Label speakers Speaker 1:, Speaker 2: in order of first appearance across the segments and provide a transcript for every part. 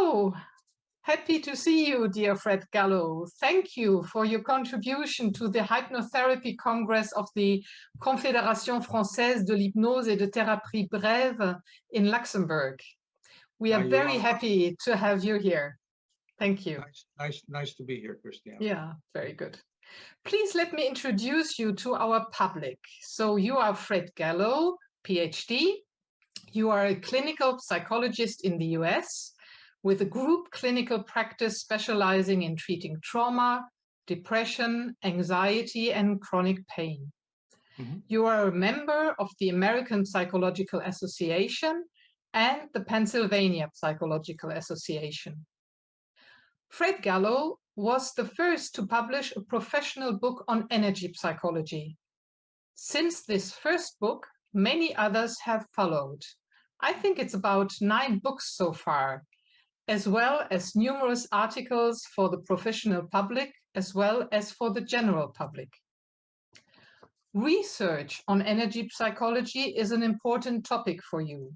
Speaker 1: So happy to see you, dear Fred Gallo. Thank you for your contribution to the Hypnotherapy Congress of the Confédération Française de l'Hypnose et de Thérapie Brève in Luxembourg. We are very happy to have you here. Thank you.
Speaker 2: Nice to be here, Christiane.
Speaker 1: Yeah, very good. Please let me introduce you to our public. So you are Fred Gallo, PhD. You are a clinical psychologist in the US with a group clinical practice specializing in treating trauma, depression, anxiety, and chronic pain. Mm-hmm. You are a member of the American Psychological Association and the Pennsylvania Psychological Association. Fred Gallo was the first to publish a professional book on energy psychology. Since this first book, many others have followed. I think it's about 9 books so far, as well as numerous articles for the professional public, as well as for the general public. Research on energy psychology is an important topic for you.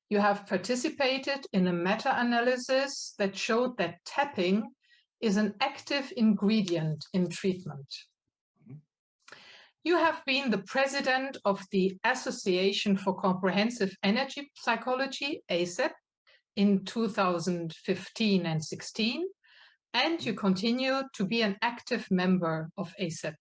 Speaker 1: You have participated in a meta-analysis that showed that tapping is an active ingredient in treatment. You have been the president of the Association for Comprehensive Energy Psychology, ACEP, in 2015 and 16, and you continue to be an active member of ACEP.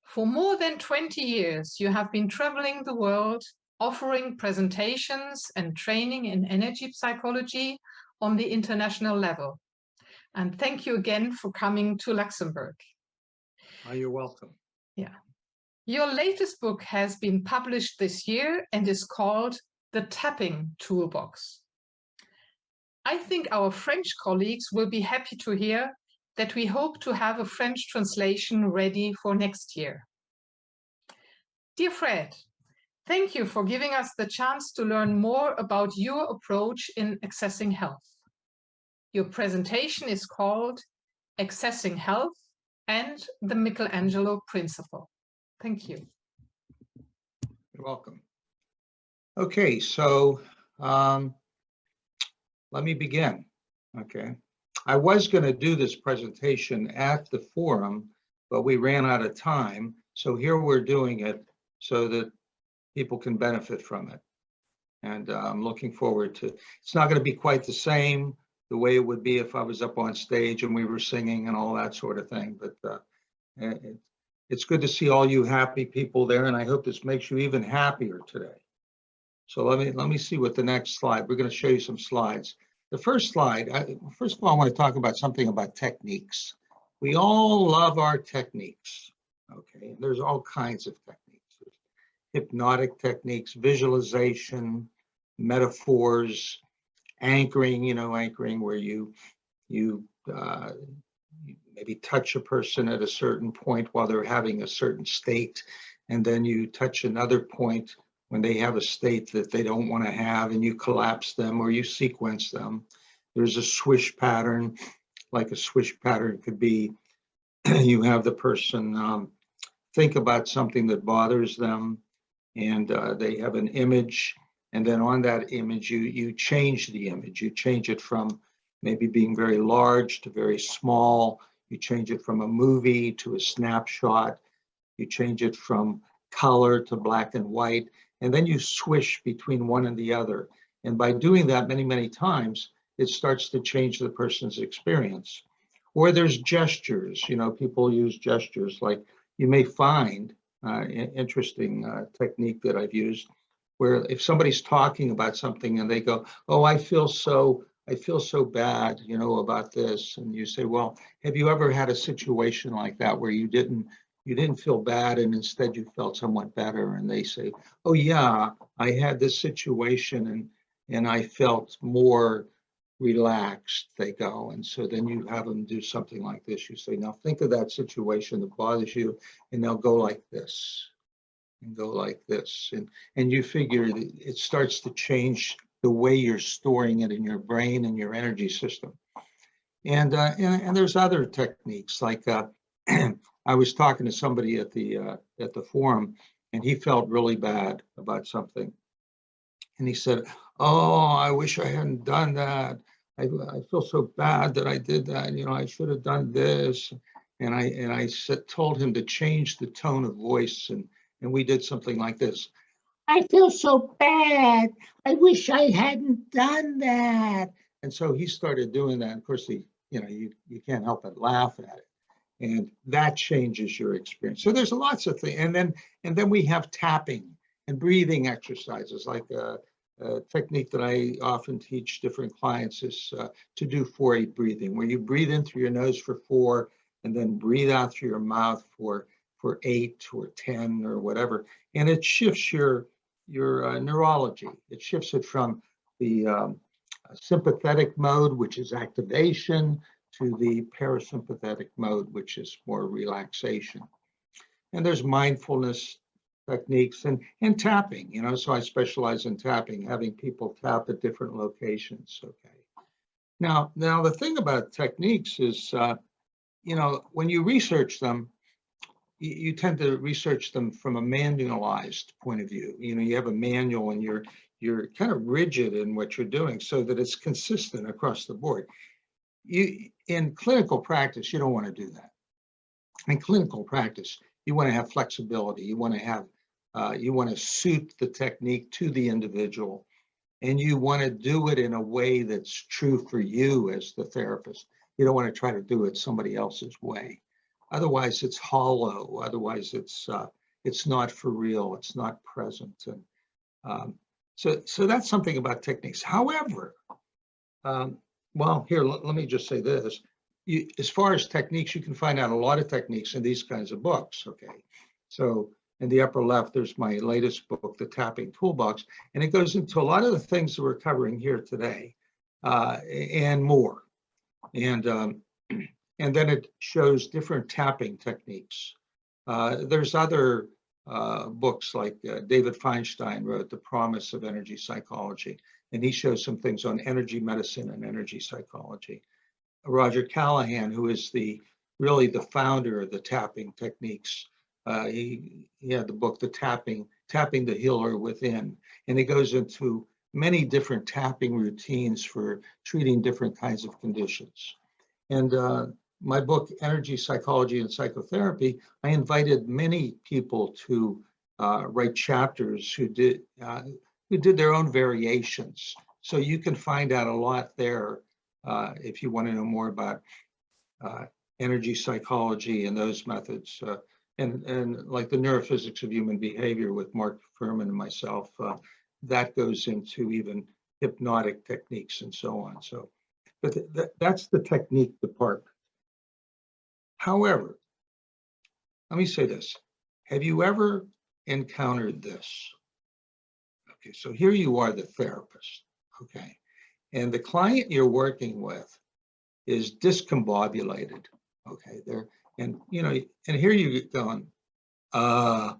Speaker 1: For more than 20 years, you have been traveling the world, offering presentations and training in energy psychology on the international level. And thank you again for coming to Luxembourg.
Speaker 2: Oh, you're welcome.
Speaker 1: Yeah. Your latest book has been published this year and is called The Tapping Toolbox. I think our French colleagues will be happy to hear that we hope to have a French translation ready for next year. Dear Fred, thank you for giving us the chance to learn more about your approach in accessing health. Your presentation is called Accessing Health and the Michelangelo Principle. Thank you.
Speaker 2: You're welcome. Okay, so let me begin. Okay, I was going to do this presentation at the forum, but we ran out of time. So here we're doing it so that people can benefit from it. And I'm looking forward to, it's not going to be quite the same the way it would be if I was up on stage and we were singing and all that sort of thing. But it's good to see all you happy people there, and I hope this makes you even happier today. So let me see what the next slide. We're going to show you some slides. The first slide, first of all, I want to talk about something about techniques. We all love our techniques. Okay, there's all kinds of techniques. There's hypnotic techniques, visualization, metaphors, anchoring. Anchoring where you maybe touch a person at a certain point while they're having a certain state, and then you touch another point when they have a state that they don't want to have, and you collapse them or you sequence them. There's a swish pattern, like a swish pattern could be you have the person think about something that bothers them, and they have an image, and then on that image you change the image. You change it from maybe being very large to very small. You change it from a movie to a snapshot. You change it from color to black and white, and then you swish between one and the other. And by doing that many, many times, it starts to change the person's experience. Or there's gestures. People use gestures. Like you may find interesting technique that I've used, where if somebody's talking about something and they go, "Oh, I feel so bad, about this," and you say, "Well, have you ever had a situation like that where you didn't feel bad and instead you felt somewhat better?" And they say, "Oh yeah, I had this situation and I felt more relaxed," they go. And so then you have them do something like this. You say, "Now think of that situation that bothers you," and they'll go like this and go like this. And you figure that it starts to change the way you're storing it in your brain and your energy system. And there's other techniques, like I was talking to somebody at the forum, and he felt really bad about something. And he said, Oh, I wish I hadn't done that. I feel so bad that I did that. You know, I should have done this. And I told him to change the tone of voice, and we did something like this. I feel so bad. I wish I hadn't done that. And so he started doing that. Of course, you can't help but laugh at it. And that changes your experience. So there's lots of things. And then we have tapping and breathing exercises, like a technique that I often teach different clients is to do 4-8 breathing, where you breathe in through your nose for 4 and then breathe out through your mouth for 8 or 10 or whatever. And it shifts your neurology. It shifts it from the sympathetic mode, which is activation, to the parasympathetic mode, which is more relaxation. And there's mindfulness techniques and tapping, so I specialize in tapping, having people tap at different locations. Okay. Now the thing about techniques is, when you research them, you tend to research them from a manualized point of view. You have a manual and you're kind of rigid in what you're doing so that it's consistent across the board. In clinical practice, you don't want to do that. In clinical practice, you want to have flexibility. You want to suit the technique to the individual, and you want to do it in a way that's true for you as the therapist. You don't want to try to do it somebody else's way. Otherwise, it's hollow. Otherwise, it's not for real. It's not present. And so that's something about techniques. However, well, here, let me just say this. As far as techniques, you can find out a lot of techniques in these kinds of books, okay? So in the upper left, there's my latest book, The Tapping Toolbox, and it goes into a lot of the things that we're covering here today, and more. And then it shows different tapping techniques. There's other books like David Feinstein wrote The Promise of Energy Psychology, and he shows some things on energy medicine and energy psychology. Roger Callahan, who is really the founder of the tapping techniques, he had the book, The Tapping the Healer Within, and it goes into many different tapping routines for treating different kinds of conditions. And my book, Energy Psychology and Psychotherapy, I invited many people to write chapters who did their own variations. So you can find out a lot there if you want to know more about energy psychology and those methods, and like the neurophysics of human behavior with Mark Furman and myself, that goes into even hypnotic techniques and so on. So, but that's the technique department. However, let me say this. Have you ever encountered this? Okay, so here you are, the therapist, okay? And the client you're working with is discombobulated, okay? And here you going, and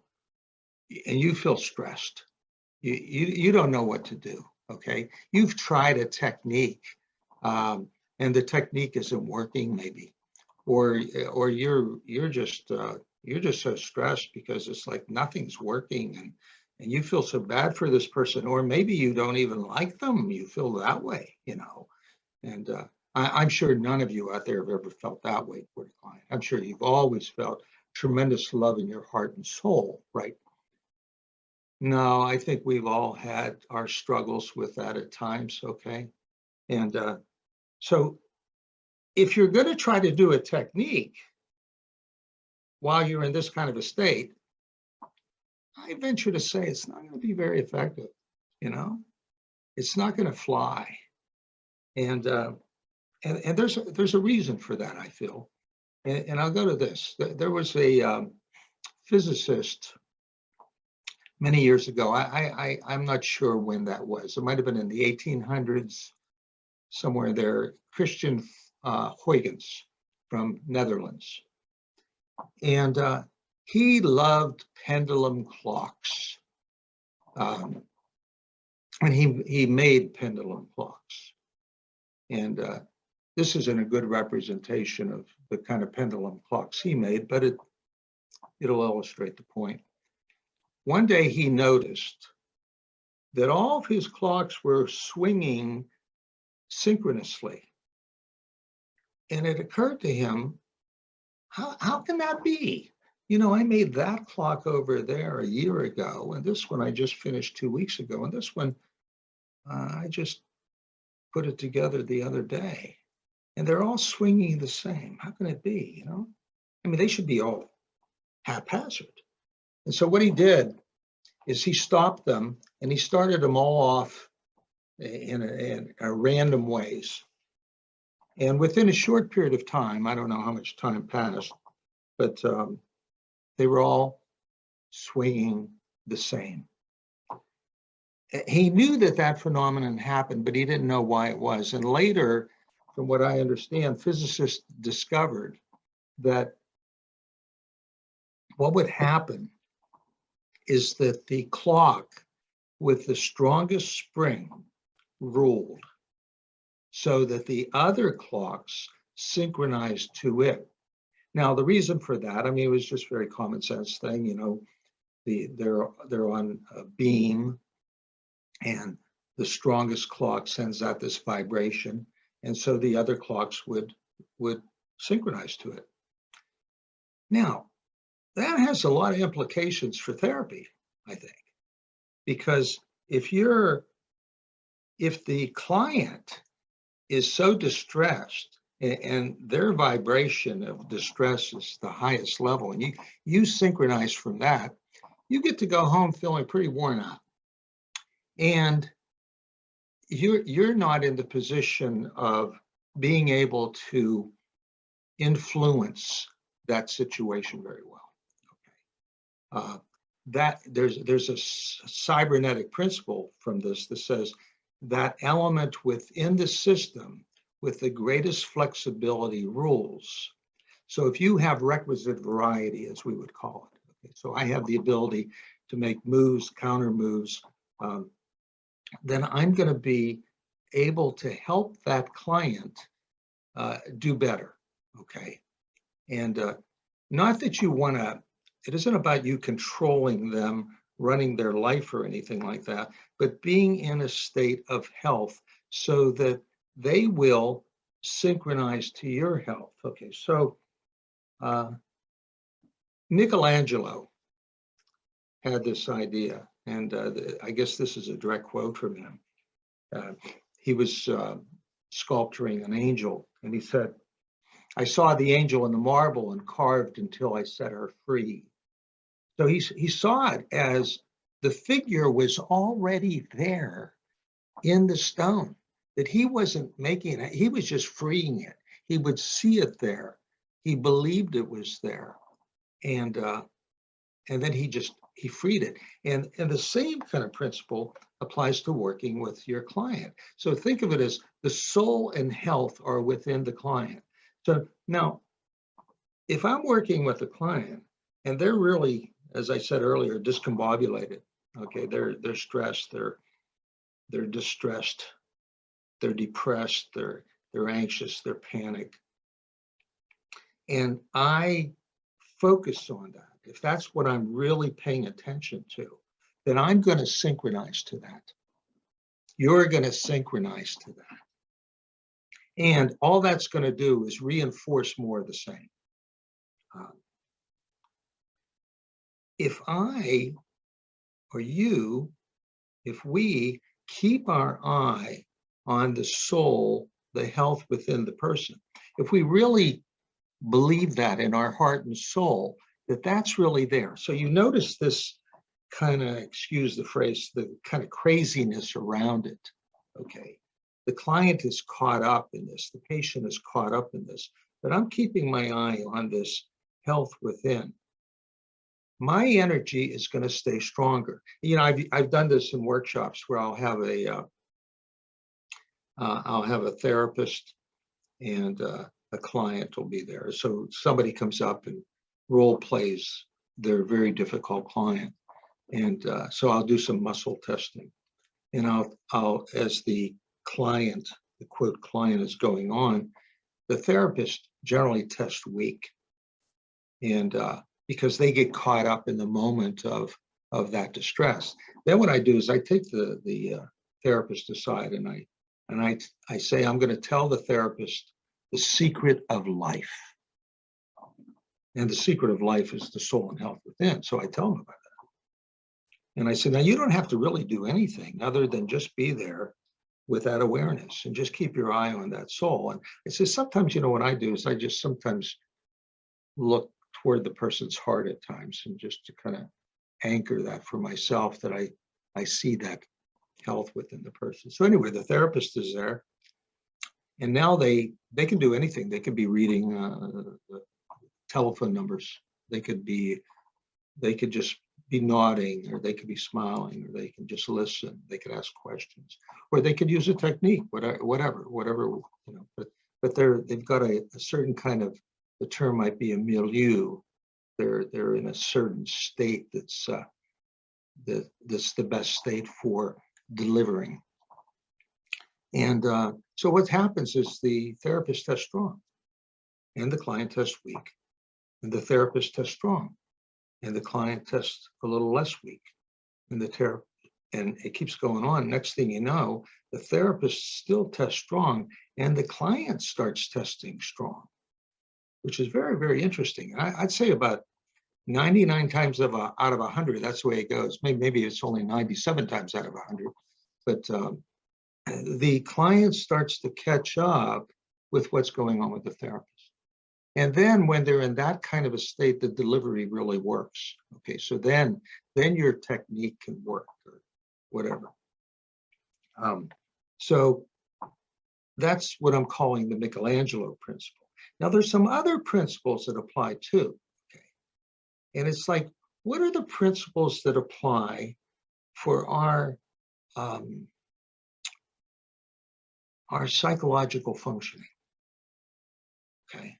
Speaker 2: you feel stressed. You don't know what to do, okay? You've tried a technique, and the technique isn't working, maybe, or you're just so stressed because it's like nothing's working, and you feel so bad for this person, or maybe you don't even like them. You feel that way, and I'm sure none of you out there have ever felt that way toward a client. I'm sure you've always felt tremendous love in your heart and soul, right? No, I think we've all had our struggles with that at times, okay? And so if you're going to try to do a technique while you're in this kind of a state, I venture to say it's not going to be very effective, It's not going to fly. And there's a reason for that, I feel. And I'll go to this. There was a physicist many years ago. I'm not sure when that was. It might have been in the 1800s, somewhere there. Christian Huygens from Netherlands. And he loved pendulum clocks. And he made pendulum clocks. And this isn't a good representation of the kind of pendulum clocks he made, but it'll illustrate the point. One day he noticed that all of his clocks were swinging synchronously. And it occurred to him, how can that be? You know, I made that clock over there a year ago, and this one I just finished 2 weeks ago, and this one I just put it together the other day. And they're all swinging the same. How can it be, you know? I mean, they should be all haphazard. And so what he did is he stopped them and he started them all off in a random ways. And within a short period of time, I don't know how much time passed, but they were all swinging the same. He knew that that phenomenon happened, but he didn't know why it was. And later, from what I understand, physicists discovered that what would happen is that the clock with the strongest spring ruled, so that the other clocks synchronized to it. Now, the reason for that, I mean, it was just very common sense thing, you know, they're on a beam, and the strongest clock sends out this vibration, and so the other clocks would synchronize to it. Now, that has a lot of implications for therapy, I think, because if the client is so distressed and their vibration of distress is the highest level, and you synchronize from that, you get to go home feeling pretty worn out. And you're not in the position of being able to influence that situation very well. Okay. That there's a cybernetic principle from this that says that element within the system with the greatest flexibility rules. So if you have requisite variety, as we would call it, okay, so I have the ability to make moves, counter moves, then I'm going to be able to help that client do better, okay? And not that you want to, it isn't about you controlling them, running their life or anything like that, but being in a state of health so that they will synchronize to your health. Okay, so Michelangelo had this idea, and I guess this is a direct quote from him. He was sculpturing an angel, and he said, "I saw the angel in the marble and carved until I set her free." So he saw it as the figure was already there in the stone, that he wasn't making it, he was just freeing it. He would see it there. He believed it was there. And then he freed it. And the same kind of principle applies to working with your client. So think of it as the soul and health are within the client. So now, if I'm working with a client and they're really, as I said earlier, discombobulated, okay, they're stressed, they're distressed, they're depressed, they're anxious, they're panicked. And I focus on that. If that's what I'm really paying attention to, then I'm going to synchronize to that. You're going to synchronize to that. And all that's going to do is reinforce more of the same. If I or you, if we keep our eye on the soul, the health within the person, if we really believe that in our heart and soul, that that's really there. So you notice this kind of, excuse the phrase, the kind of craziness around it, okay? The client is caught up in this, the patient is caught up in this, but I'm keeping my eye on this health within. My energy is going to stay stronger. You know, I've done this in workshops where I'll have a therapist and a client will be there. So somebody comes up and role plays their very difficult client, and so I'll do some muscle testing, and I'll as the client, the quote client is going on, the therapist generally tests weak, and because they get caught up in the moment of of that distress. Then what I do is I take the therapist aside and I say, I'm going to tell the therapist the secret of life. And the secret of life is the soul and health within. So I tell them about that. And I said, now you don't have to really do anything other than just be there with that awareness and just keep your eye on that soul. And I said, sometimes, what I do is I just sometimes look toward the person's heart at times and just to kind of anchor that for myself, that I see that health within the person. So anyway, the therapist is there. And now they can do anything. They could be reading the telephone numbers. They could just be nodding, or they could be smiling, or they can just listen. They could ask questions, or they could use a technique, whatever. But they've got a certain kind of, the term might be a milieu. They're in a certain state that's the best state for delivering. And so what happens is the therapist tests strong, and the client tests weak, and the therapist tests strong, and the client tests a little less weak, and and it keeps going on. Next thing you know, the therapist still tests strong, and the client starts testing strong, which is very, very interesting. And I'd say about 99 times out of 100, that's the way it goes. Maybe it's only 97 times out of 100, but the client starts to catch up with what's going on with the therapist. And then when they're in that kind of a state, the delivery really works. Okay, so then your technique can work, or whatever. So that's what I'm calling the Michelangelo principle. Now there's some other principles that apply too. Okay, and it's like, what are the principles that apply for our psychological functioning? Okay.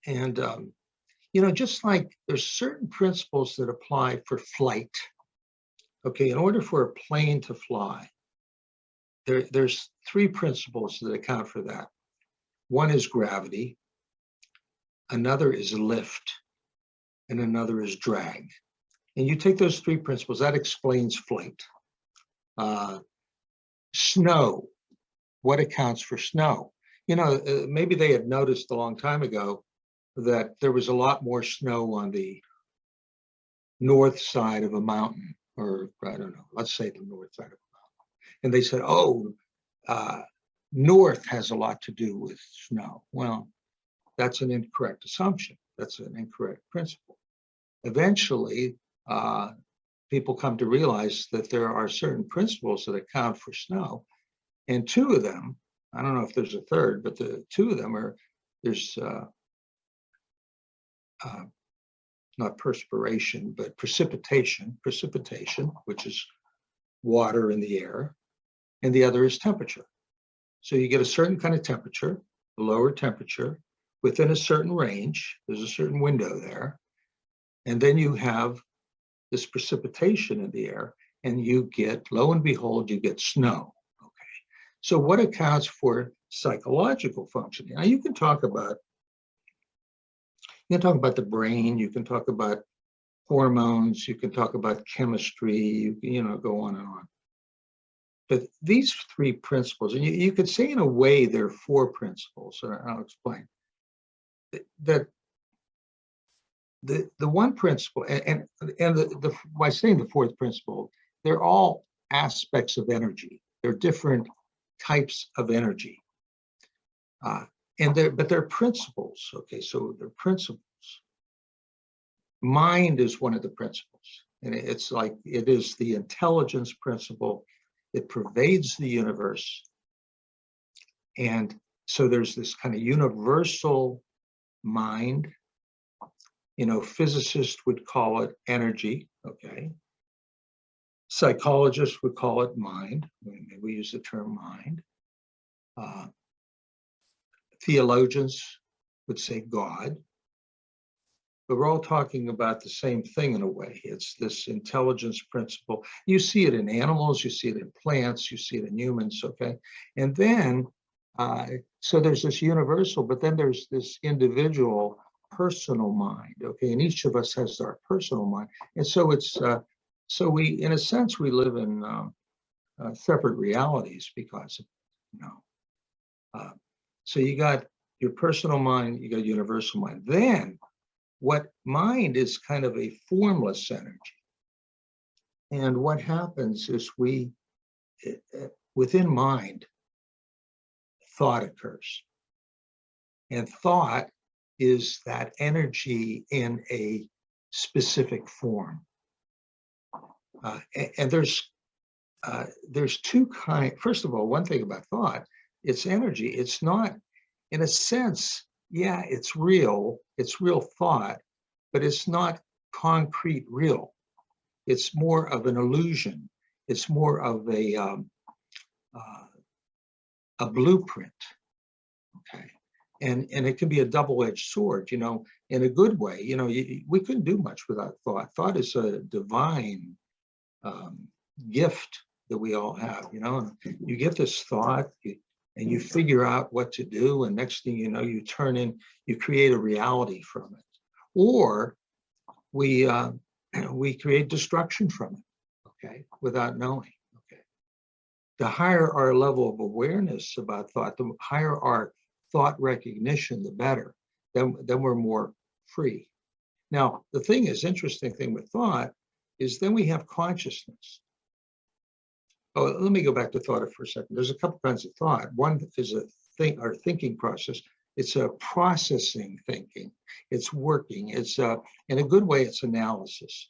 Speaker 2: And, just like there's certain principles that apply for flight. Okay, in order for a plane to fly, there's three principles that account for that. One is gravity, another is lift, and another is drag. And you take those three principles, that explains flight. Snow, what accounts for snow? Maybe they had noticed a long time ago that there was a lot more snow on the north side of a mountain, or I don't know, let's say the north side of a mountain. And they said, oh, north has a lot to do with snow. Well, that's an incorrect assumption. That's an incorrect principle. Eventually, people come to realize that there are certain principles that account for snow. And two of them, I don't know if there's a third, but the two of them there's not perspiration, but precipitation, which is water in the air, and the other is temperature. So you get a certain kind of temperature, a lower temperature, within a certain range, there's a certain window there, and then you have this precipitation in the air, and you get, lo and behold, you get snow. Okay. So what accounts for psychological functioning? Now you can talk about the brain, you can talk about hormones, you can talk about chemistry, you can, go on and on. But these three principles, and you could say in a way there are four principles, and I'll explain. That the one principle, and by saying the fourth principle, they're all aspects of energy. They're different types of energy. But they're principles. Okay, so they're principles. Mind is one of the principles, and it's like it is the intelligence principle. It pervades the universe, and so there's this kind of universal mind. Physicists would call it energy. Okay, psychologists would call it mind. We use the term mind. Theologians would say God, but we're all talking about the same thing in a way. It's this intelligence principle. You see it in animals, you see it in plants, you see it in humans, okay? And then, so there's this universal, but then there's this individual personal mind, okay? And each of us has our personal mind. And so it's So we, in a sense, we live in separate realities because, you know, so you got your personal mind, you got universal mind. Then what mind is kind of a formless energy. And what happens is within mind, thought occurs. And thought is that energy in a specific form. And there's two kinds. First of all, one thing about thought, it's energy. It's not, in a sense, yeah, it's real thought, but it's not concrete real. It's more of an illusion. It's more of a blueprint, okay? And it can be a double-edged sword, you know, in a good way. You know, we couldn't do much without thought. Thought is a divine gift that we all have, you know. And you get this thought, and you figure out what to do, and next thing you know, you create a reality from it. Or we create destruction from it, okay, without knowing, okay. The higher our level of awareness about thought, the higher our thought recognition, the better. Then we're more free. Now, the interesting thing with thought is then we have consciousness. Oh, let me go back to thought for a second. There's a couple kinds of thought. One is our thinking process. It's a processing thinking. It's working. It's in a good way, it's analysis.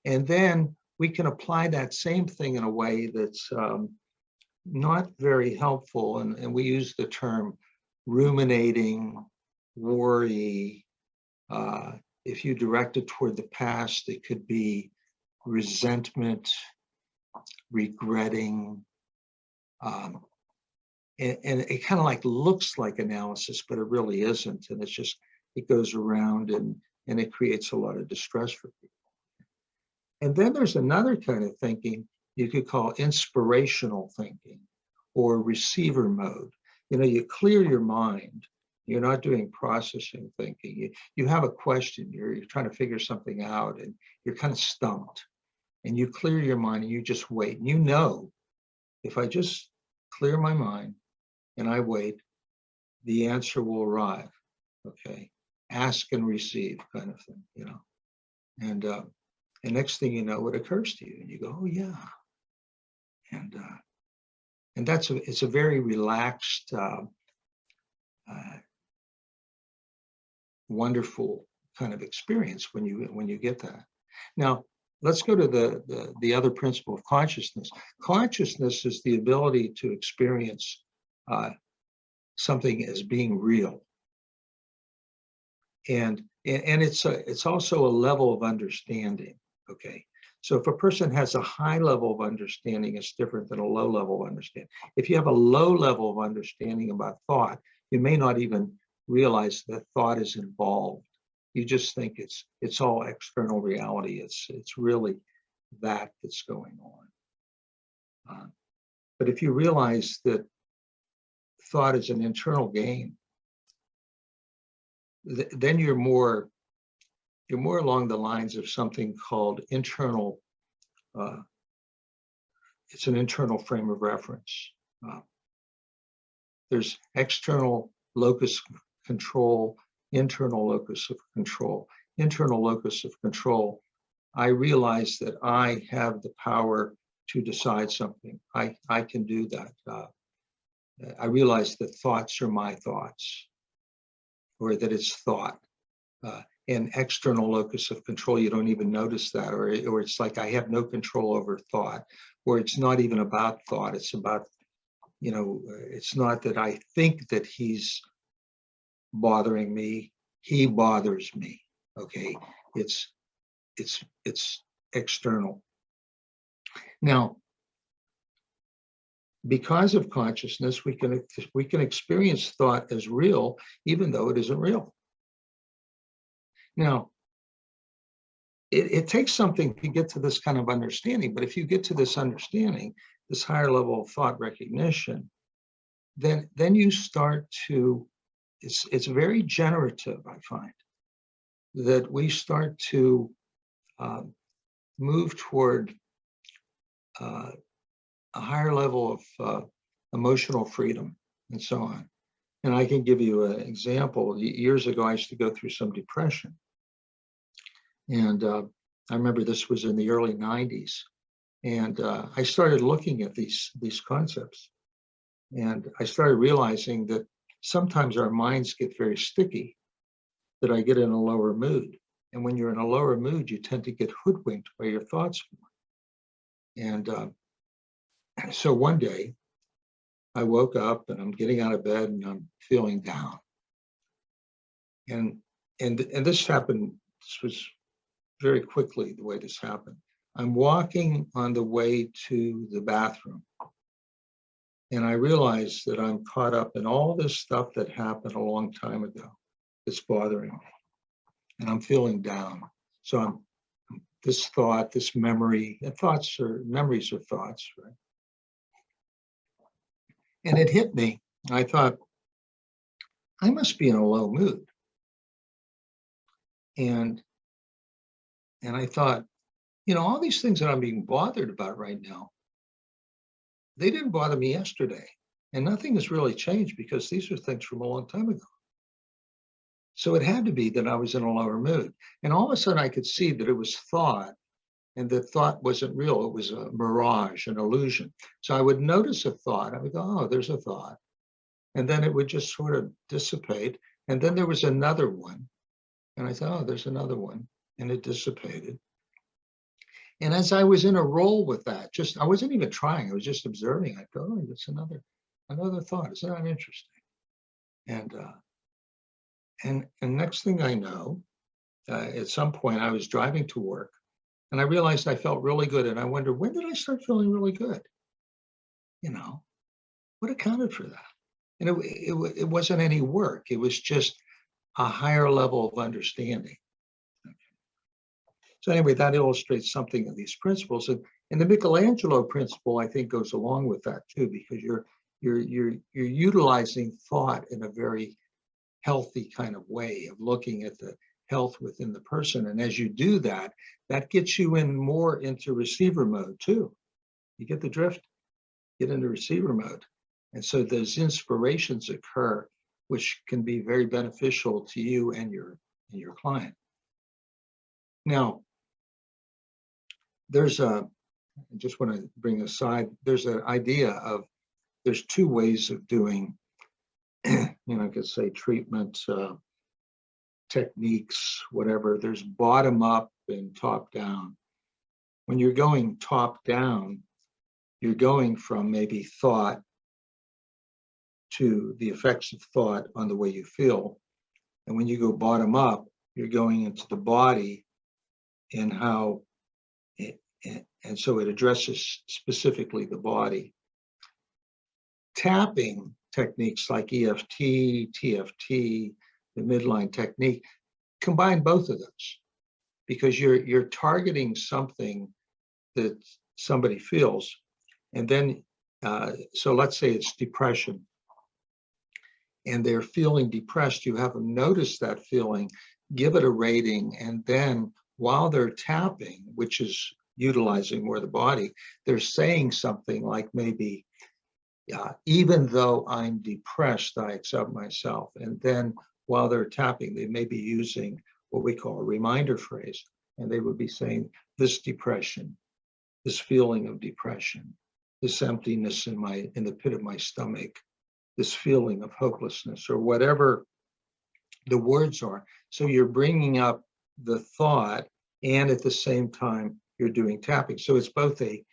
Speaker 2: And then we can apply that same thing in a way that's not very helpful. And we use the term ruminating, worry. If you direct it toward the past, it could be resentment, regretting, and it kind of like looks like analysis, but it really isn't. And it goes around and it creates a lot of distress for people. And then there's another kind of thinking you could call inspirational thinking or receiver mode. You know, you clear your mind. You're not doing processing thinking. You have a question. You're trying to figure something out, and you're kind of stumped. And you clear your mind, and you just wait. And you know, if I just clear my mind and I wait, the answer will arrive. Okay, ask and receive, kind of thing. You know, and next thing you know, it occurs to you, and you go, oh yeah. And it's a very relaxed, wonderful kind of experience when you get that. Now, let's go to the other principle of consciousness. Consciousness is the ability to experience something as being real, and it's also a level of understanding. Okay, so if a person has a high level of understanding, it's different than a low level of understanding. If you have a low level of understanding about thought, you may not even realize that thought is involved. You just think it's all external reality. It's really that's going on. But if you realize that thought is an internal game, then you're more along the lines of something called internal. It's an internal frame of reference. There's external locus control, internal locus of control. Internal locus of control, I realize that I have the power to decide something. I can do that. I realize that thoughts are my thoughts, or that it's thought. And external locus of control, you don't even notice that, or it's like I have no control over thought, or it's not even about thought. It's about, you know, it's not that I think that he's bothering me, he bothers me. Okay, it's external. Now, because of consciousness, we can experience thought as real, even though it isn't real. Now, it takes something to get to this kind of understanding, but if you get to this understanding, this higher level of thought recognition, then you start to, it's very generative, I find, that we start to move toward a higher level of emotional freedom and so on. And I can give you an example. Years ago, I used to go through some depression. And I remember this was in the early 90s. And I started looking at these concepts. And I started realizing that sometimes our minds get very sticky, that I get in a lower mood. And when you're in a lower mood, you tend to get hoodwinked by your thoughts more. And so one day, I woke up and I'm getting out of bed and I'm feeling down. And this happened, this was very quickly the way this happened. I'm walking on the way to the bathroom. And I realize that I'm caught up in all this stuff that happened a long time ago that's bothering me. And I'm feeling down. So I'm this thought, this memory, and thoughts are memories are thoughts, right? And it hit me. I thought, I must be in a low mood. And I thought, all these things that I'm being bothered about right now, they didn't bother me yesterday. And nothing has really changed because these are things from a long time ago. So it had to be that I was in a lower mood. And all of a sudden I could see that it was thought, and that thought wasn't real. It was a mirage, an illusion. So I would notice a thought. I would go, oh, there's a thought. And then it would just sort of dissipate. And then there was another one. And I thought, oh, there's another one. And it dissipated. And as I was in a role with that, I wasn't even trying. I was just observing. I go, oh, that's another thought. Isn't that interesting? And next thing I know, at some point I was driving to work and I realized I felt really good. And I wondered, when did I start feeling really good? What accounted for that? And it wasn't any work. It was just a higher level of understanding. So anyway, that illustrates something of these principles. And the Michelangelo principle, I think, goes along with that too, because you're utilizing thought in a very healthy kind of way of looking at the health within the person. And as you do that, that gets you more into receiver mode too. You get the drift, get into receiver mode. And so those inspirations occur, which can be very beneficial to you and your client. Now, I just want to bring aside, there's an idea of, there's two ways of doing, I could say treatment techniques, whatever. There's bottom up and top down. When you're going top down, you're going from maybe thought to the effects of thought on the way you feel. And when you go bottom up, you're going into the body and how and so it addresses specifically the body. Tapping techniques like EFT, TFT, the midline technique, combine both of those because you're targeting something that somebody feels. And then, so let's say it's depression and they're feeling depressed. You have them notice that feeling, give it a rating, and then while they're tapping, which is utilizing more the body, they're saying something like maybe, even though I'm depressed, I accept myself. And then while they're tapping, they may be using what we call a reminder phrase. And they would be saying, this depression, this feeling of depression, this emptiness in the pit of my stomach, this feeling of hopelessness, or whatever the words are. So you're bringing up the thought, and at the same time, you're doing tapping. So it's both a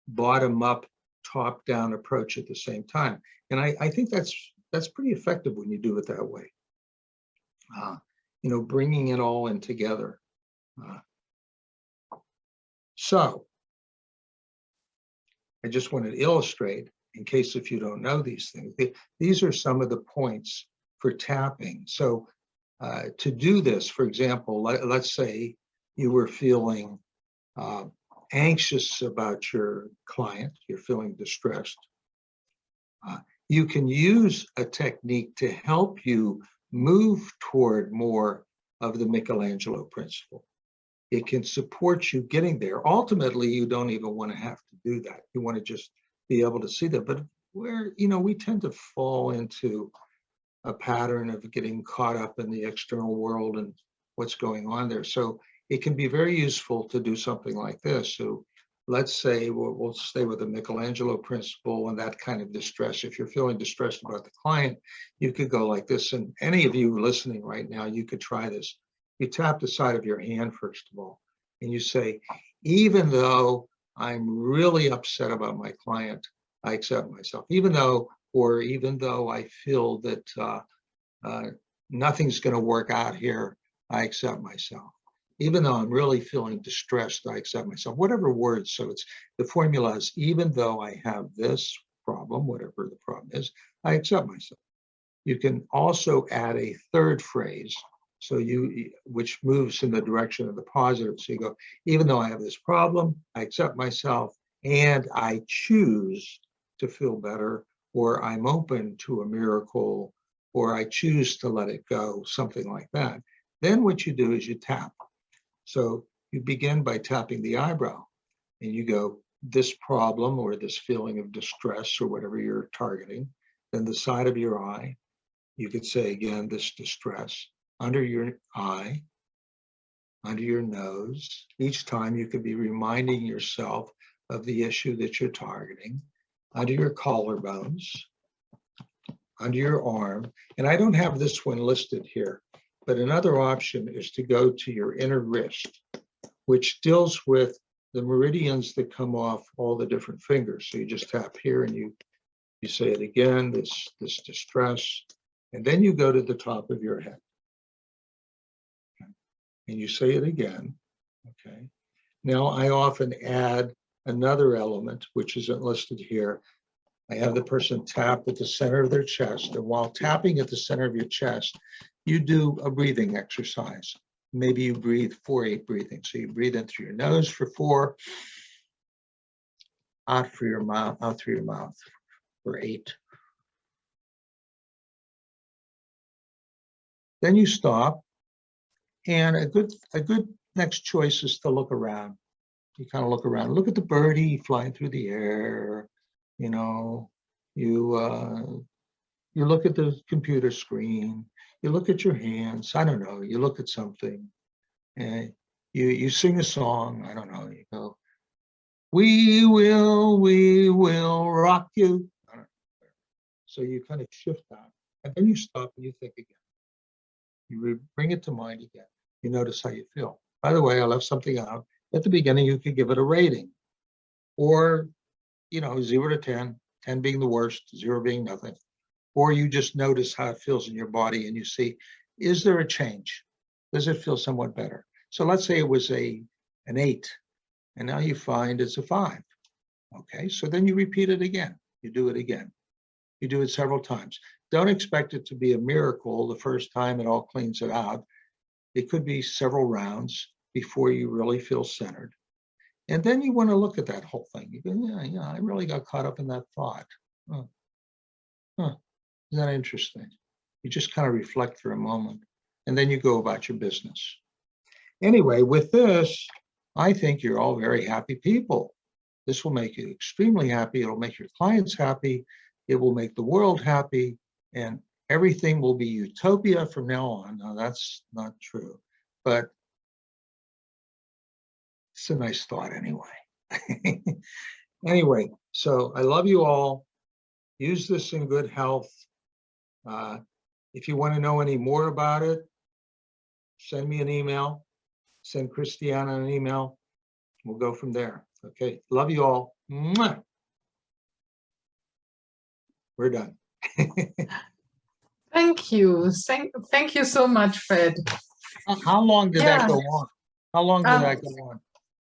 Speaker 2: bottom-up, top-down approach at the same time. And I think that's pretty effective when you do it that way. Bringing it all in together. So I just want to illustrate, in case if you don't know these things, these are some of the points for tapping. So to do this, for example, let's say you were feeling anxious about your client, you're feeling distressed. You can use a technique to help you move toward more of the Michelangelo principle. It can support you getting there. Ultimately, you don't even want to have to do that. You want to just be able to see that. But we tend to fall into a pattern of getting caught up in the external world and what's going on there. So it can be very useful to do something like this. So let's say we'll stay with the Michelangelo principle and that kind of distress. If you're feeling distressed about the client, you could go like this. And any of you listening right now, you could try this. You tap the side of your hand, first of all, and you say, even though I'm really upset about my client, I accept myself. Even though I feel that nothing's going to work out here, I accept myself. Even though I'm really feeling distressed, I accept myself. Whatever words. So the formula is, even though I have this problem, whatever the problem is, I accept myself. You can also add a third phrase, which moves in the direction of the positive. So you go, even though I have this problem, I accept myself, and I choose to feel better, or I'm open to a miracle, or I choose to let it go, something like that. Then what you do is you tap. So you begin by tapping the eyebrow, and you go, this problem or this feeling of distress or whatever you're targeting, then the side of your eye, you could say again, this distress, under your eye, under your nose. Each time you could be reminding yourself of the issue that you're targeting, under your collarbones, under your arm. And I don't have this one listed here, but another option is to go to your inner wrist, which deals with the meridians that come off all the different fingers. So you just tap here and you say it again, this distress, and then you go to the top of your head. And you say it again, okay? Now I often add another element, which isn't listed here. I have the person tap at the center of their chest, and while tapping at the center of your chest, you do a breathing exercise. Maybe you breathe 4-8 breathing. So you breathe in through your nose for 4, out through your mouth for 8. Then you stop. And a good next choice is to look around. You kind of look around, look at the birdie flying through the air. You look at the computer screen. You look at your hands. I don't know. You look at something, and you sing a song. I don't know. You go, we will rock you. I don't know. So you kind of shift that, and then you stop and you think again. You bring it to mind again. You notice how you feel. By the way, I left something out. At the beginning, you could give it a rating, or 0 to 10, 10 being the worst, 0 being nothing. Or you just notice how it feels in your body and you see, is there a change? Does it feel somewhat better? So let's say it was an 8, and now you find it's a 5. Okay, so then you repeat it again. You do it again. You do it several times. Don't expect it to be a miracle the first time it all cleans it out. It could be several rounds before you really feel centered. And then you want to look at that whole thing. You go, yeah, I really got caught up in that thought. Isn't that interesting? You just kind of reflect for a moment, and then you go about your business. Anyway, with this, I think you're all very happy people. This will make you extremely happy. It'll make your clients happy. It will make the world happy, and everything will be utopia from now on. Now, that's not true, but it's a nice thought anyway. Anyway, so I love you all. Use this in good health. If you want to know any more about it, send me an email. Send Christiana an email. We'll go from there. Okay, love you all. Mwah. We're done.
Speaker 1: Thank you. Thank you so much, Fred.
Speaker 2: How long did that go on? How long did that go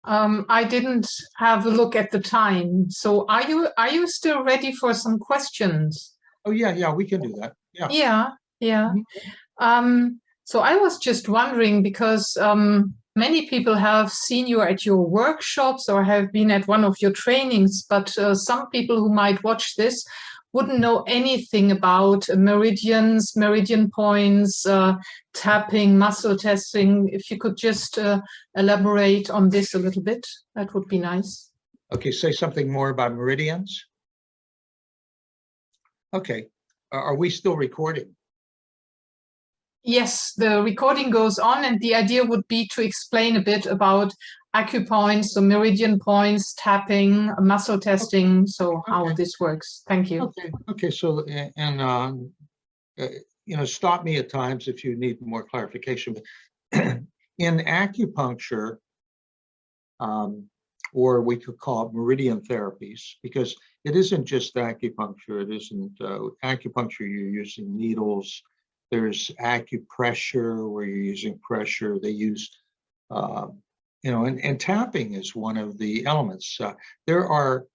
Speaker 2: on?
Speaker 1: I didn't have a look at the time. So are you still ready for some questions?
Speaker 2: Oh yeah, we can do that. Yeah.
Speaker 1: Yeah. So I was just wondering, because many people have seen you at your workshops or have been at one of your trainings, but some people who might watch this wouldn't know anything about meridians, meridian points, tapping, muscle testing. If you could just elaborate on this a little bit, that would be nice.
Speaker 2: Okay, say something more about meridians. Okay, are we still recording?
Speaker 1: Yes, the recording goes on, and the idea would be to explain a bit about acupoints, so meridian points, tapping, muscle testing, so how this works. Thank you.
Speaker 2: Okay. So, and you know, stop me at times if you need more clarification. But in acupuncture, or we could call it meridian therapies, because it isn't just acupuncture. It isn't acupuncture. You're using needles. There's acupressure where you're using pressure. They use, you know, and tapping is one of the elements. There are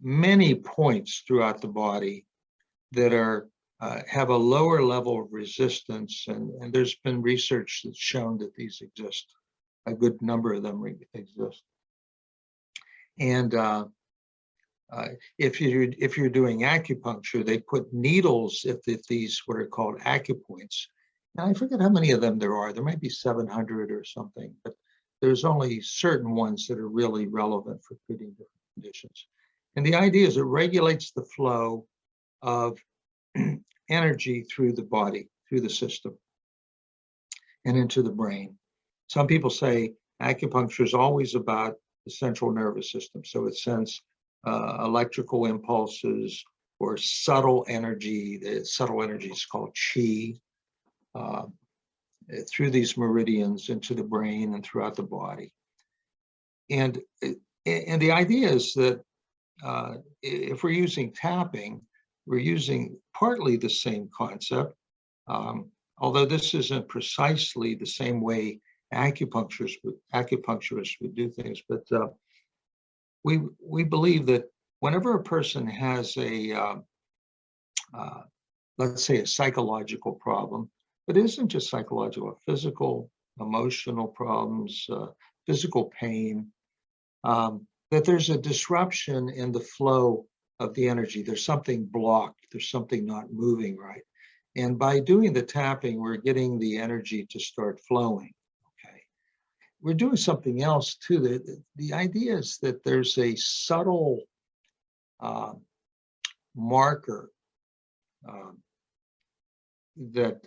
Speaker 2: many points throughout the body that are have a lower level of resistance, and there's been research that's shown that these exist. A good number of them exist. And if you're doing acupuncture, they put needles if these what are called acupoints. Now I forget how many of them there are. There might be 700 or something, but there's only certain ones that are really relevant for treating different conditions. And the idea is it regulates the flow of energy through the body, through the system, and into the brain. Some people say acupuncture is always about the central nervous system. So it sends electrical impulses or subtle energy. The subtle energy is called qi, through these meridians into the brain and throughout the body. And the idea is that if we're using tapping, we're using partly the same concept, although this isn't precisely the same way acupuncturists would do things. But we believe that whenever a person has a let's say a psychological problem, but it isn't just psychological, physical, emotional problems, physical pain, that there's a disruption in the flow of the energy. There's something blocked, there's something not moving right. And by doing the tapping, we're getting the energy to start flowing. Okay. We're doing something else too. The idea is that there's a subtle marker that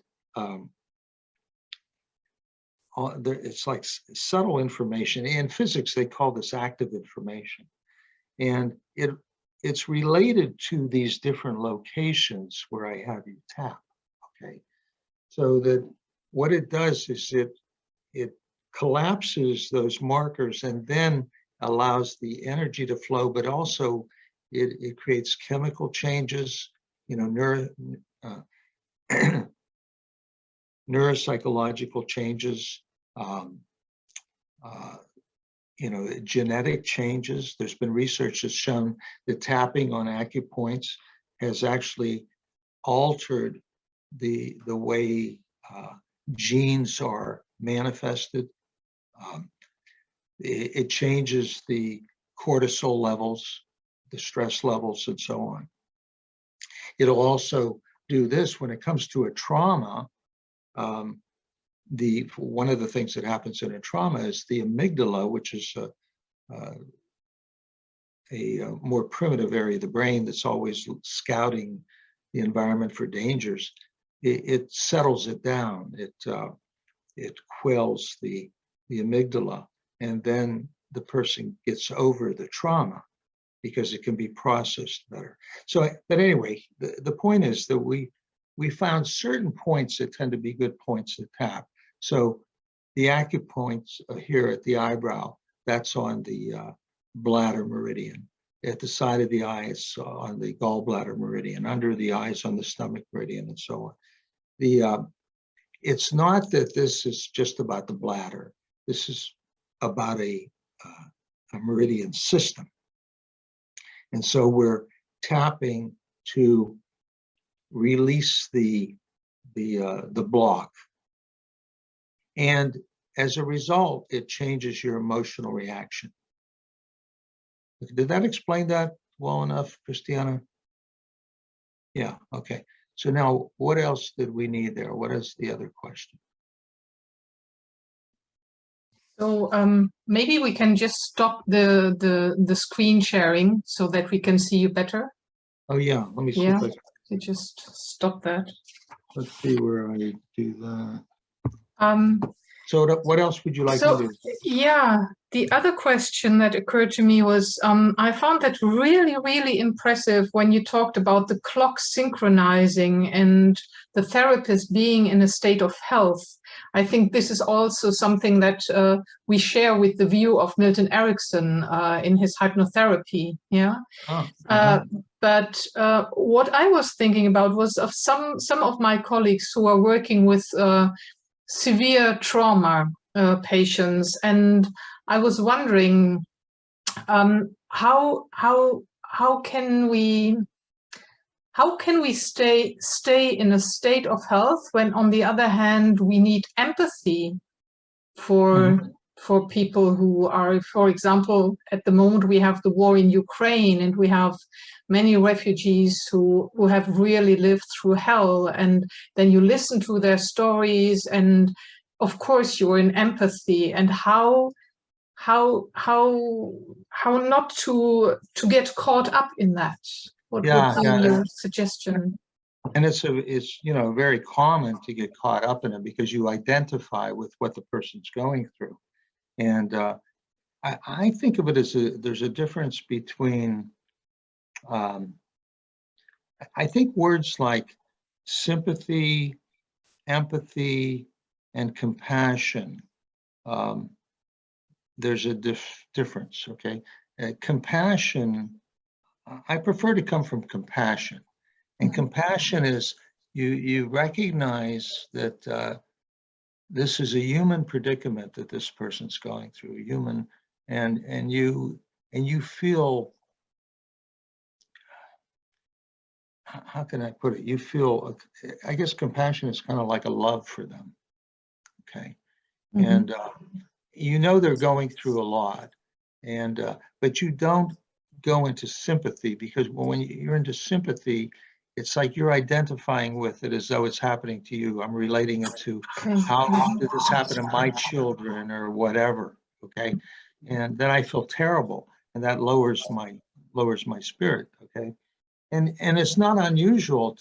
Speaker 2: it's like subtle information. In physics, they call this active information. And it's related to these different locations where I have you tap, okay? So that what it does is it collapses those markers and then allows the energy to flow, but also it creates chemical changes, you know, neuropsychological changes, you know, genetic changes. There's been research that's shown that tapping on acupoints has actually altered the way genes are manifested. It changes the cortisol levels, the stress levels, and so on. It'll also do this when it comes to a trauma. One of the things that happens in a trauma is the amygdala, which is a more primitive area of the brain that's always scouting the environment for dangers. It settles it down. It quells the amygdala, and then the person gets over the trauma because it can be processed better. So, but anyway, the point is that we found certain points that tend to be good points to tap. So the acupoints here at the eyebrow, that's on the bladder meridian. At the side of the eye, it's on the gallbladder meridian. Under the eyes, on the stomach meridian, and so on. It's not that this is just about the bladder. This is about a meridian system. And so we're tapping to release the block. And as a result, it changes your emotional reaction. Did that explain that well enough, Christiana? Yeah, okay. So now what else did we need there? What is the other question?
Speaker 1: So maybe we can just stop the screen sharing so that we can see you better.
Speaker 2: Oh yeah, let me see
Speaker 1: Yeah,
Speaker 2: if I,
Speaker 1: so just stop that.
Speaker 2: let's see where I do that.
Speaker 1: Um,
Speaker 2: So what else would you like me
Speaker 1: so
Speaker 2: to?
Speaker 1: yeah, the other question that occurred to me was I found that really, really impressive when you talked about the clock synchronizing and the therapist being in a state of health. I think this is also something that we share with the view of Milton Erickson in his hypnotherapy. Yeah.
Speaker 2: Oh,
Speaker 1: But what I was thinking about was of some of my colleagues who are working with severe trauma patients, and I was wondering how can we stay in a state of health when on the other hand we need empathy for
Speaker 2: mhm.
Speaker 1: for people who are, for example, at the moment we have the war in Ukraine and we have many refugees who have really lived through hell, and then you listen to their stories and of course you're in empathy, and how not to get caught up in that. What would
Speaker 2: Yeah,
Speaker 1: be
Speaker 2: yeah.
Speaker 1: your suggestion?
Speaker 2: And it's very common to get caught up in it because you identify with what the person's going through. And I think of it as there's a difference between, um, I think words like sympathy, empathy, and compassion, um, there's a difference, okay? Compassion, I prefer to come from compassion. And compassion is you recognize that this is a human predicament that this person's going through, human, and you feel, how can I put it? You feel, I guess compassion is kind of like a love for them, okay?
Speaker 1: Mm-hmm.
Speaker 2: And you know they're going through a lot, and but you don't go into sympathy, because when you're into sympathy, it's like you're identifying with it as though it's happening to you. I'm relating it to how did this happen to my children or whatever, okay? And then I feel terrible, and that lowers my spirit, okay? And it's not unusual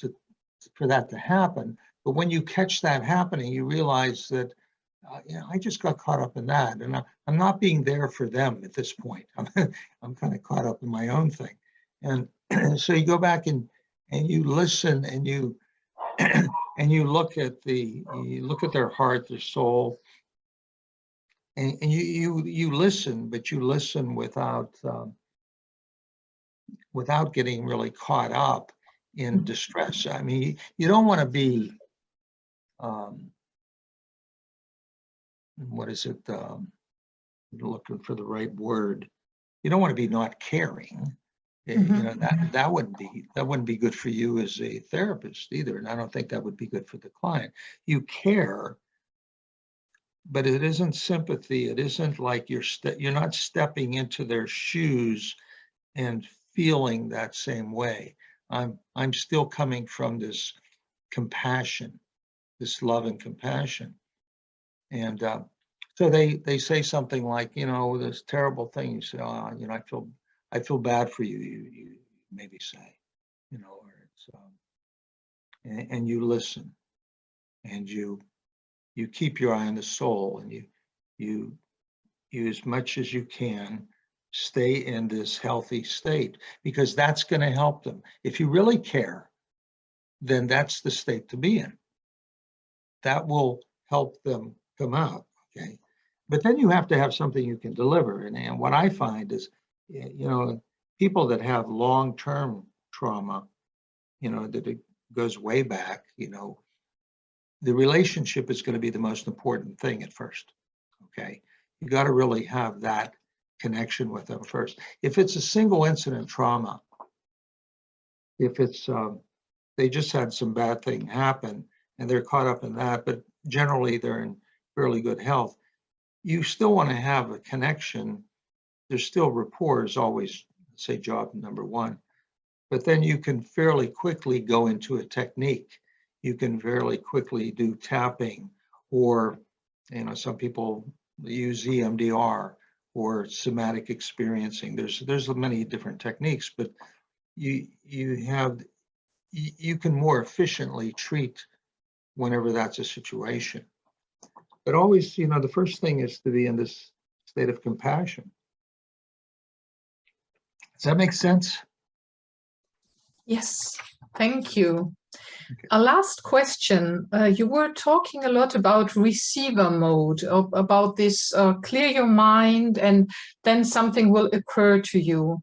Speaker 2: for that to happen, but when you catch that happening, you realize that I just got caught up in that, and I'm not being there for them at this point. I'm kind of caught up in my own thing, and so you go back and you listen, and you and you look at their heart, their soul, and you listen, but you listen without getting really caught up in distress. I mean, you don't want to be, um, what is it? Looking for the right word. You don't want to be not caring. That wouldn't be good for you as a therapist either, and I don't think that would be good for the client. You care, but it isn't sympathy. It isn't like you're not stepping into their shoes and feeling that same way. I'm still coming from this compassion, this love and compassion. And so they say something like, this terrible thing. You say, oh, I feel bad for you. You maybe say, or it's and you listen, and you keep your eye on the soul, and you as much as you can stay in this healthy state, because that's going to help them. If you really care, then that's the state to be in. That will help them come out, okay? But then you have to have something you can deliver. And what I find is, people that have long-term trauma, that it goes way back, the relationship is going to be the most important thing at first, okay? You got to really have that connection with them first. If it's a single incident trauma, if it's they just had some bad thing happen and they're caught up in that, but generally they're in fairly good health, you still want to have a connection. There's still rapport is always, say, job number one. but then you can fairly quickly go into a technique. You can fairly quickly do tapping, or, you know, some people use EMDR or somatic experiencing. There's many different techniques, but you can more efficiently treat whenever that's a situation. But always, you know, the first thing is to be in this state of compassion. Does that make sense?
Speaker 1: Yes, thank you.
Speaker 2: Okay.
Speaker 1: A last question. You were talking a lot about receiver mode, about this clear your mind and then something will occur to you.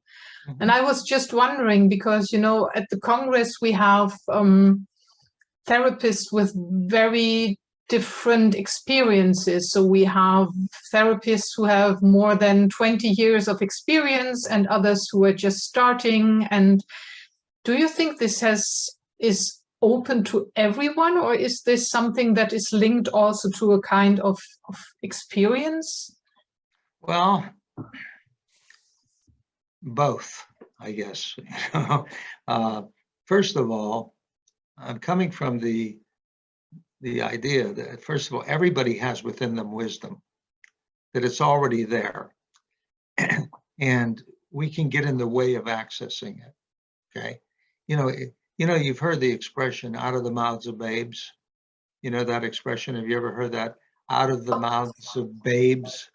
Speaker 2: Mm-hmm.
Speaker 1: And I was just wondering, because, you know, at the Congress we have therapists with very different experiences. So we have therapists who have more than 20 years of experience and others who are just starting. And do you think this is open to everyone, or is this something that is linked also to a kind of experience?
Speaker 2: Well, both, I guess. First of all, I'm coming from the idea that, first of all, everybody has within them wisdom, that it's already there, and we can get in the way of accessing it. Okay, you know, you've heard the expression "out of the mouths of babes." You know that expression? Have you ever heard that? Out of the mouths of babes.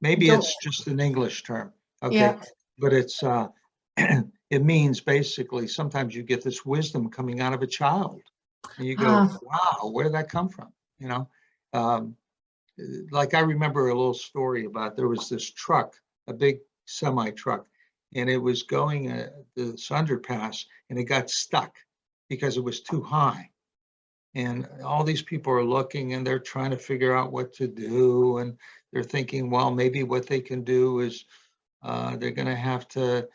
Speaker 2: Maybe it's just an English term. Okay,
Speaker 1: yeah.
Speaker 2: But it's it means basically sometimes you get this wisdom coming out of a child, and you go, "Wow, where did that come from?" You know, like I remember a little story about, there was this truck, a big semi truck, and it was going this underpass, and it got stuck because it was too high. And all these people are looking, and they're trying to figure out what to do, and they're thinking, well, maybe what they can do is they're going to have to,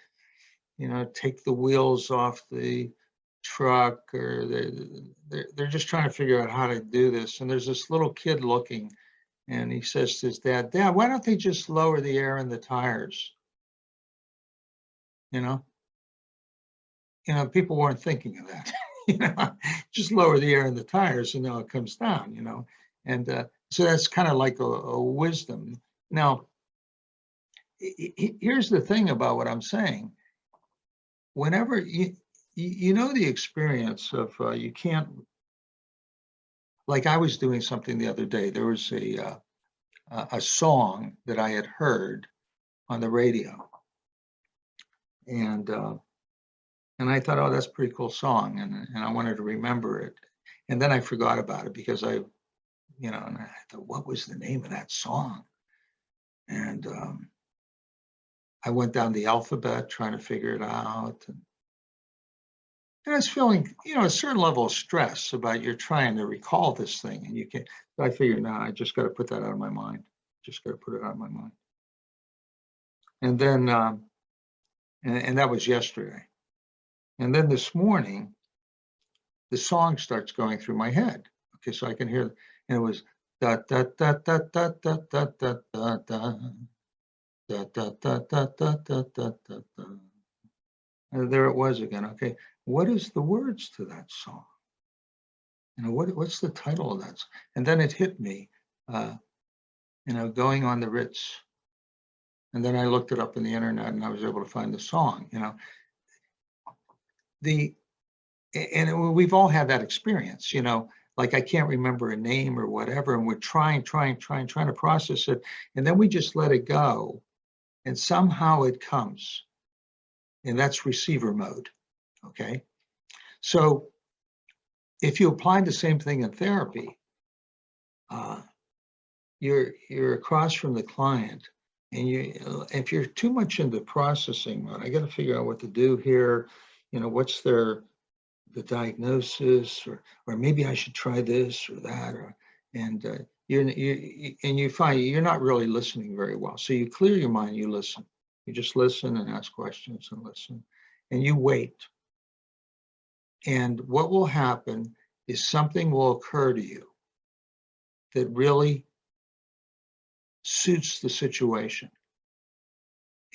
Speaker 2: you know, take the wheels off the truck, or they're just trying to figure out how to do this. And there's this little kid looking, and he says to his dad, "Dad, why don't they just lower the air in the tires?" You know, people weren't thinking of that. You know, just lower the air in the tires, and now it comes down. You know, and so that's kind of like a wisdom. Now, here's the thing about what I'm saying. Whenever you know the experience of you can't, like I was doing something the other day. There was a song that I had heard on the radio, and I thought, oh, that's a pretty cool song, and I wanted to remember it, and then I forgot about it because and I thought, what was the name of that song? And I went down the alphabet trying to figure it out, and I was feeling, a certain level of stress about you're trying to recall this thing, and you can't. So I figured, no, I just got to put that out of my mind. Just got to put it out of my mind. And then, and that was yesterday. And then this morning, the song starts going through my head. Okay, so I can hear, and it was da da da da da da da da da da da da da da da da da da. And there it was again. Okay, what is the words to that song? What's the title of that? And then it hit me, going on the Ritz. And then I looked it up in the internet, and I was able to find the song. And we've all had that experience. Like I can't remember a name or whatever, and we're trying to process it, and then we just let it go, and somehow it comes, and that's receiver mode. Okay, so if you apply the same thing in therapy, you're across from the client, and if you're too much into processing mode, I got to figure out what to do here. What's the diagnosis, or maybe I should try this or that, and you find you're not really listening very well. So you clear your mind, you listen, you just listen and ask questions and listen, and you wait. And what will happen is something will occur to you that really suits the situation.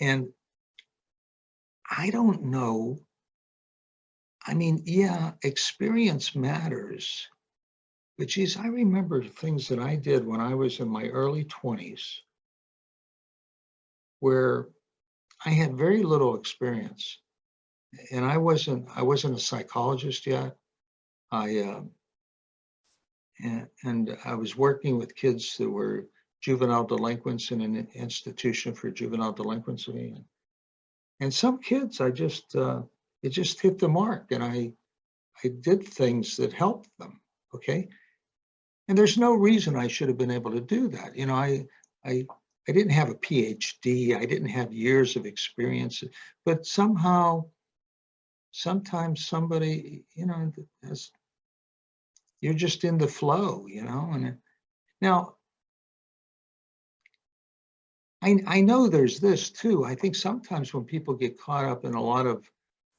Speaker 2: And I don't know I mean, yeah, experience matters. But geez, I remember things that I did when I was in my early 20s where I had very little experience. And I wasn't a psychologist yet. I and I was working with kids that were juvenile delinquents in an institution for juvenile delinquency. And some kids, it just hit the mark, and I did things that helped them. Okay, and there's no reason I should have been able to do that. You know, I I didn't have a PhD. I didn't have years of experience, but somehow, sometimes somebody, has, you're just in the flow, and now I know there's this too. I think sometimes when people get caught up in a lot of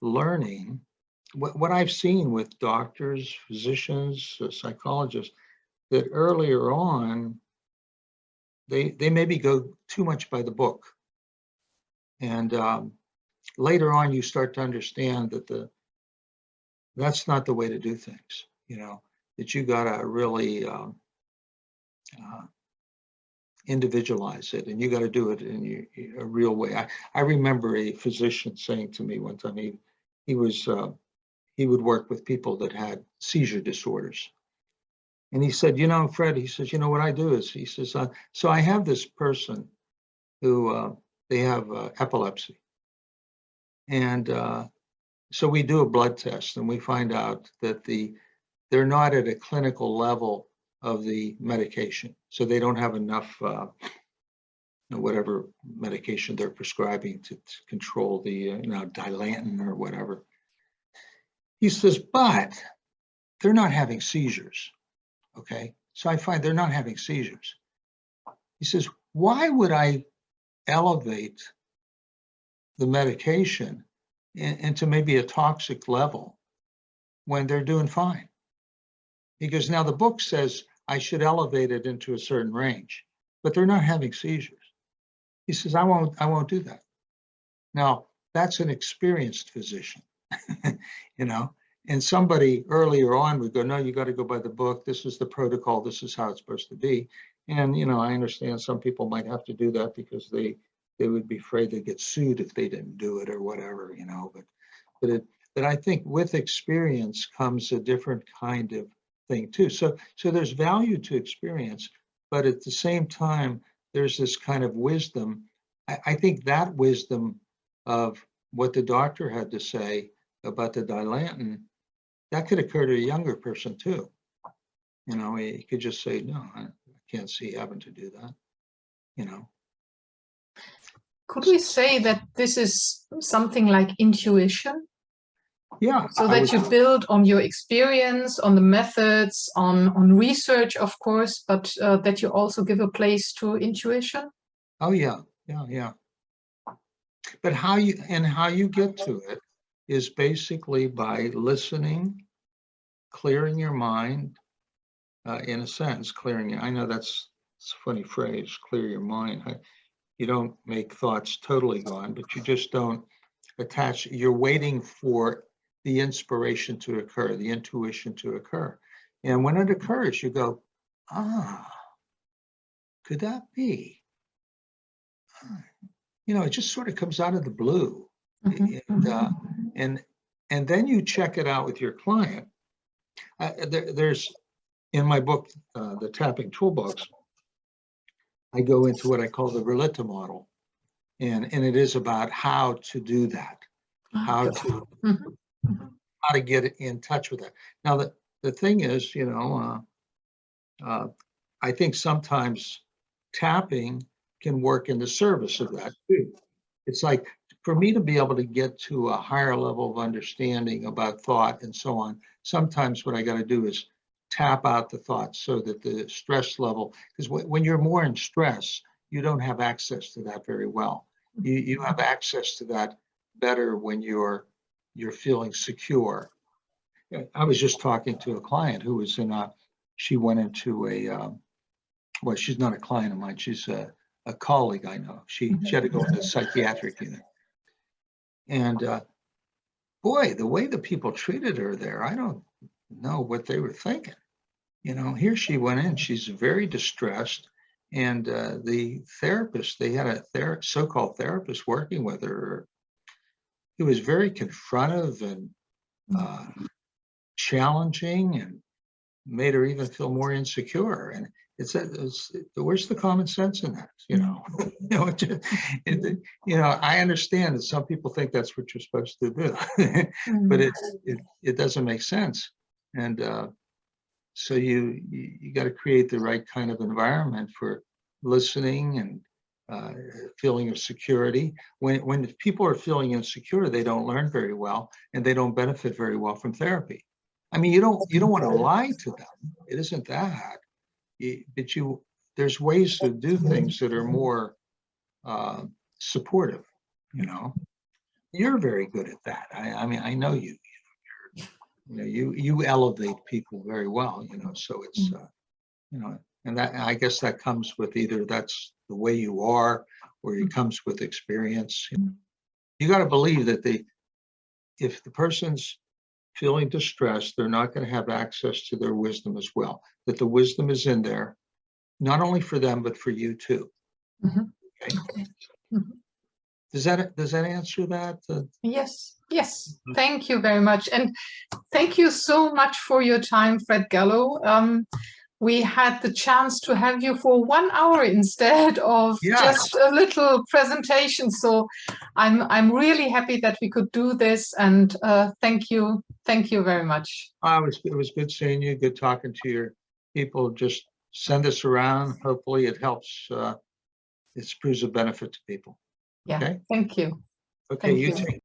Speaker 2: learning, what I've seen with doctors, physicians, psychologists, that earlier on, they maybe go too much by the book. And later on, you start to understand that that's not the way to do things, that you got to really individualize it, and you got to do it in a real way. I remember a physician saying to me one time, he would work with people that had seizure disorders. And he said, Fred, he says, what I do is, he says, so I have this person who they have epilepsy. And so we do a blood test and we find out that they're not at a clinical level of the medication. So they don't have enough, whatever medication they're prescribing to control the Dilantin or whatever. He says, but they're not having seizures. Okay. So I find they're not having seizures. He says, why would I elevate the medication into maybe a toxic level when they're doing fine? Because now the book says I should elevate it into a certain range, but they're not having seizures. He says, I won't do that. Now, that's an experienced physician, and somebody earlier on would go, no, you got to go by the book. This is the protocol. This is how it's supposed to be. And, I understand some people might have to do that because they would be afraid they'd get sued if they didn't do it or whatever, but I think with experience comes a different kind of thing too. So there's value to experience, but at the same time, there's this kind of wisdom. I think that wisdom of what the doctor had to say about the Dilantin, that could occur to a younger person too. He could just say, no, I can't see having to do that.
Speaker 1: Could we say that this is something like intuition?
Speaker 2: Yeah.
Speaker 1: So that you build on your experience, on the methods, on research, of course, but that you also give a place to intuition?
Speaker 2: Oh, yeah. Yeah. But how you get to it is basically by listening, clearing your mind, in a sense, I know it's a funny phrase, clear your mind. You don't make thoughts totally gone, but you just don't attach. You're waiting for the inspiration to occur, the intuition to occur. And when it occurs, you go, could that be? It just sort of comes out of the blue. And then you check it out with your client. There's, in my book, the Tapping Toolbox, I go into what I call the Relita model. And it is about how to do that, how to get in touch with that. Now, the thing is, I think sometimes tapping can work in the service of that too. It's like, for me to be able to get to a higher level of understanding about thought and so on, sometimes what I got to do is tap out the thoughts so that the stress level, because when you're more in stress, you don't have access to that very well. You have access to that better when you're feeling secure. I was just talking to a client who was she went into well, she's not a client of mine, she's a colleague I know. She had to go into a psychiatric unit. And boy, the way the people treated her there, I don't know what they were thinking. You know, here she went in, she's very distressed. And the therapist, they had a so-called therapist working with her. He was very confrontive and challenging, and made her even feel more insecure. And where's the common sense in that? You know, I understand that some people think that's what you're supposed to do, but it doesn't make sense. And so you got to create the right kind of environment for listening and feeling of security. When people are feeling insecure, they don't learn very well, and they don't benefit very well from therapy. I mean, you don't want to lie to them. It isn't that. But there's ways to do things that are more supportive. You know, you're very good at that. I mean, I know you. You elevate people very well. You know, so it's and that, I guess that comes with either that's the way you are, or it comes with experience. You got to believe that if the person's feeling distressed, they're not going to have access to their wisdom as well. That the wisdom is in there, not only for them, but for you too. Okay. Does that answer that?
Speaker 1: Yes. Thank you very much. And thank you so much for your time, Fred Gallo. We had the chance to have you for 1 hour instead of just a little presentation. So I'm really happy that we could do this, and thank you very much.
Speaker 2: It was good seeing you, good talking to your people. Just send this around. Hopefully it helps. It proves a benefit to people.
Speaker 1: Yeah,
Speaker 2: okay.
Speaker 1: Thank you.
Speaker 2: Okay, you take